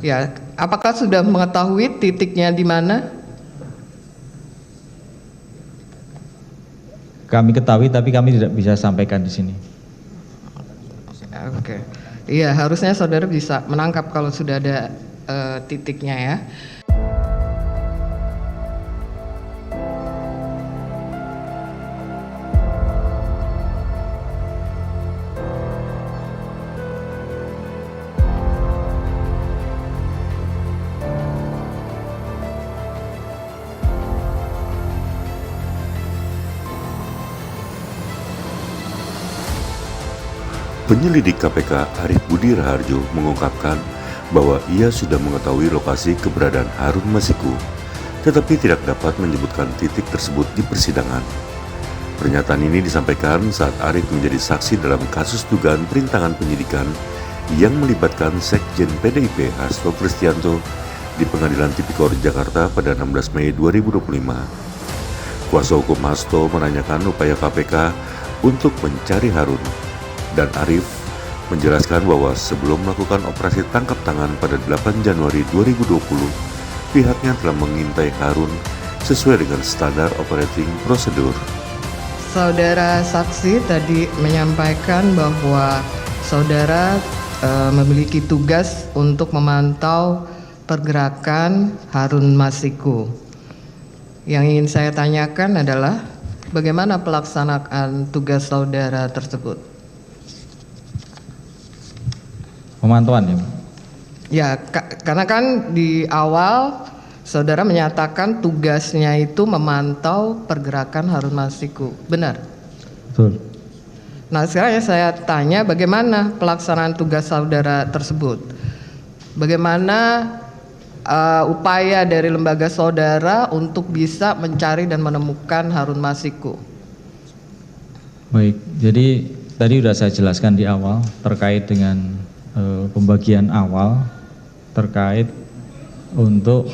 Ya, apakah sudah mengetahui titiknya di mana? Kami ketahui, tapi kami tidak bisa sampaikan di sini. Oke. Iya, harusnya saudara bisa menangkap kalau sudah ada titiknya ya. Penyelidik KPK Arief Budi Raharjo mengungkapkan bahwa ia sudah mengetahui lokasi keberadaan Harun Masiku, tetapi tidak dapat menyebutkan titik tersebut di persidangan. Pernyataan ini disampaikan saat Arief menjadi saksi dalam kasus dugaan perintangan penyidikan yang melibatkan Sekjen PDIP Hasto Kristianto di Pengadilan Tipikor Jakarta pada 16 Mei 2025. Kuasa hukum Hasto menanyakan upaya KPK untuk mencari Harun, dan Arief menjelaskan bahwa sebelum melakukan operasi tangkap tangan pada 8 Januari 2020, pihaknya telah mengintai Harun sesuai dengan standar operating procedure. Saudara saksi tadi menyampaikan bahwa saudara memiliki tugas untuk memantau pergerakan Harun Masiku. Yang ingin saya tanyakan adalah bagaimana pelaksanaan tugas saudara tersebut? Pemantauan ya? Ya, karena kan di awal saudara menyatakan tugasnya itu memantau pergerakan Harun Masiku, benar? Betul. Nah, sekarang saya tanya bagaimana pelaksanaan tugas saudara tersebut? Bagaimana upaya dari lembaga saudara untuk bisa mencari dan menemukan Harun Masiku? Baik, jadi tadi sudah saya jelaskan di awal terkait dengan pembagian awal terkait untuk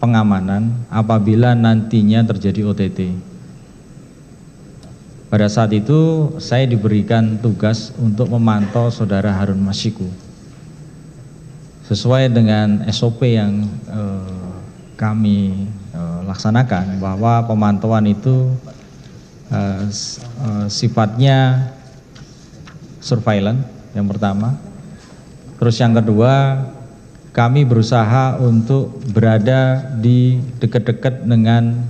pengamanan apabila nantinya terjadi OTT. Pada saat itu saya diberikan tugas untuk memantau saudara Harun Masiku sesuai dengan SOP yang kami laksanakan, bahwa pemantauan itu sifatnya surveillance yang pertama. Terus yang kedua, kami berusaha untuk berada di dekat-dekat dengan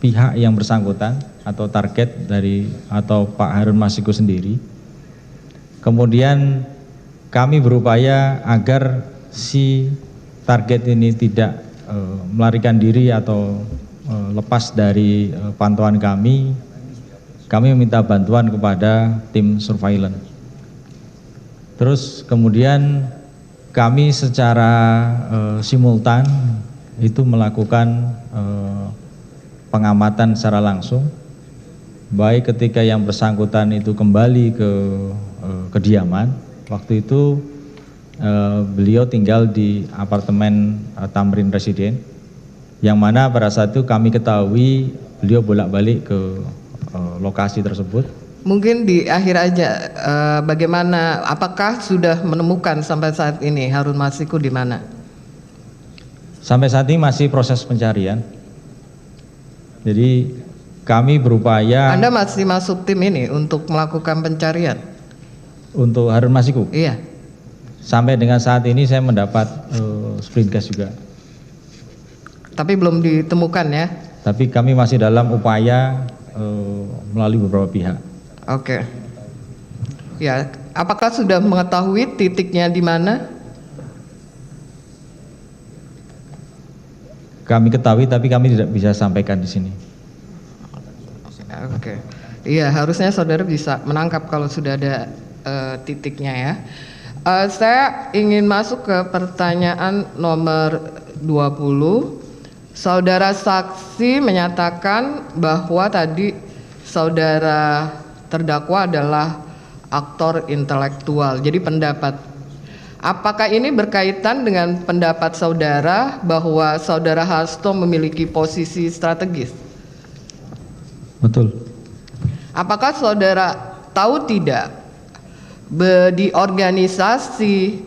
pihak yang bersangkutan atau target dari atau Pak Harun Masiku sendiri. Kemudian kami berupaya agar si target ini tidak melarikan diri atau lepas dari pantauan kami. Kami meminta bantuan kepada tim surveillance. Terus kemudian kami secara simultan itu melakukan pengamatan secara langsung, baik ketika yang bersangkutan itu kembali ke kediaman. Waktu itu beliau tinggal di apartemen Tamrin Residen, yang mana pada saat itu kami ketahui beliau bolak-balik ke lokasi tersebut. Mungkin di akhir aja, bagaimana, apakah sudah menemukan sampai saat ini Harun Masiku di mana? Sampai saat ini masih proses pencarian. Jadi kami berupaya. Anda masih masuk tim ini untuk melakukan pencarian? Untuk Harun Masiku? Iya. Sampai dengan saat ini saya mendapat sprint gas juga. Tapi belum ditemukan ya? Tapi kami masih dalam upaya melalui beberapa pihak. Oke. Ya, apakah sudah mengetahui titiknya di mana? Kami ketahui, tapi kami tidak bisa sampaikan di sini. Oke. Iya, harusnya saudara bisa menangkap kalau sudah ada titiknya ya. Saya ingin masuk ke pertanyaan nomor 20. Saudara saksi menyatakan bahwa tadi saudara terdakwa adalah aktor intelektual, jadi pendapat. Apakah ini berkaitan dengan pendapat saudara bahwa saudara Hasto memiliki posisi strategis? Betul. Apakah saudara tahu tidak di organisasi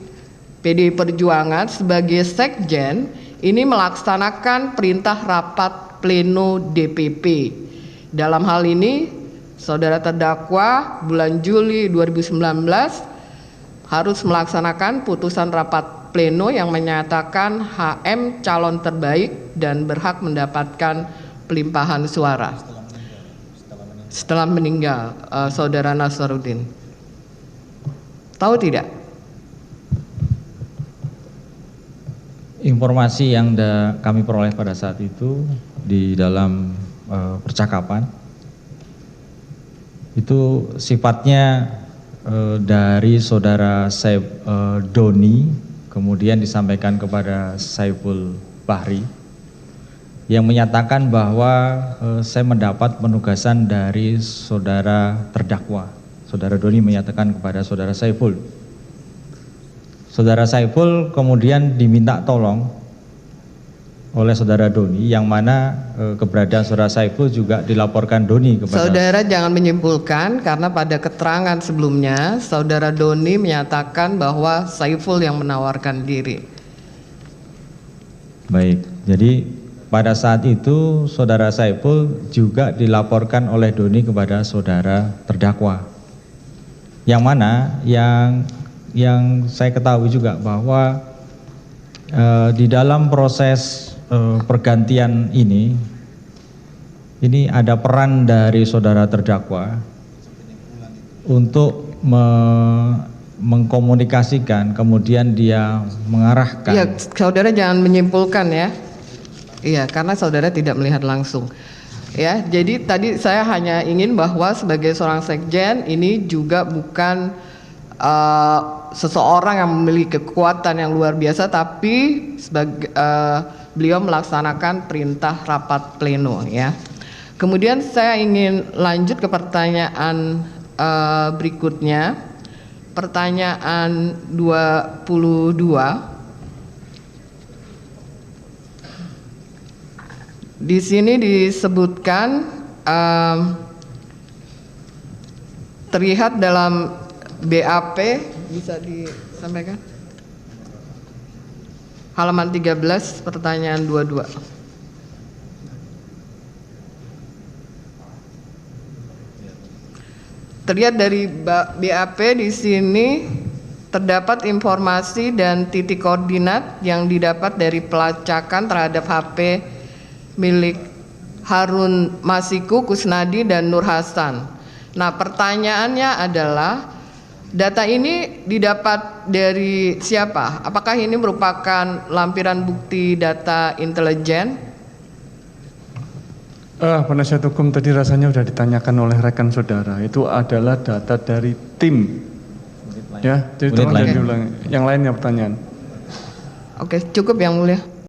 PDI Perjuangan sebagai sekjen ini melaksanakan perintah rapat pleno DPP. Dalam hal ini, saudara terdakwa bulan Juli 2019 harus melaksanakan putusan rapat pleno yang menyatakan HM calon terbaik dan berhak mendapatkan pelimpahan suara setelah meninggal saudara Nasaruddin. Tahu tidak? Informasi yang kami peroleh pada saat itu di dalam percakapan itu sifatnya dari saudara Doni, kemudian disampaikan kepada Saiful Bahri yang menyatakan bahwa saya mendapat penugasan dari saudara terdakwa. Saudara Doni menyatakan kepada saudara Saiful. Saudara Saiful kemudian diminta tolong oleh saudara Doni, yang mana keberadaan saudara Saiful juga dilaporkan Doni kepada. Saudara jangan menyimpulkan, karena pada keterangan sebelumnya saudara Doni menyatakan bahwa Saiful yang menawarkan diri. Baik, jadi pada saat itu saudara Saiful juga dilaporkan oleh Doni kepada saudara terdakwa, yang mana yang saya ketahui juga bahwa di dalam proses pergantian ini ada peran dari saudara terdakwa untuk mengkomunikasikan, kemudian dia mengarahkan. Iya, saudara jangan menyimpulkan ya. Iya, karena saudara tidak melihat langsung. Ya, jadi tadi saya hanya ingin bahwa sebagai seorang sekjen ini juga bukan seseorang yang memiliki kekuatan yang luar biasa, tapi sebagai beliau melaksanakan perintah rapat pleno ya. Kemudian saya ingin lanjut ke pertanyaan berikutnya, pertanyaan 22. Di sini disebutkan terlihat dalam BAP, bisa disampaikan? Halaman 13, pertanyaan 22. Terlihat dari BAP di sini terdapat informasi dan titik koordinat yang didapat dari pelacakan terhadap HP milik Harun Masiku, Kusnadi, dan Nur Hasan. Nah, pertanyaannya adalah, data ini didapat dari siapa? Apakah ini merupakan lampiran bukti data intelijen? Penasihat hukum tadi rasanya sudah ditanyakan oleh rekan saudara. Itu adalah data dari tim. Ya, jadi tolong jangan diulangi. Yang lainnya pertanyaan. Oke, cukup yang mulia.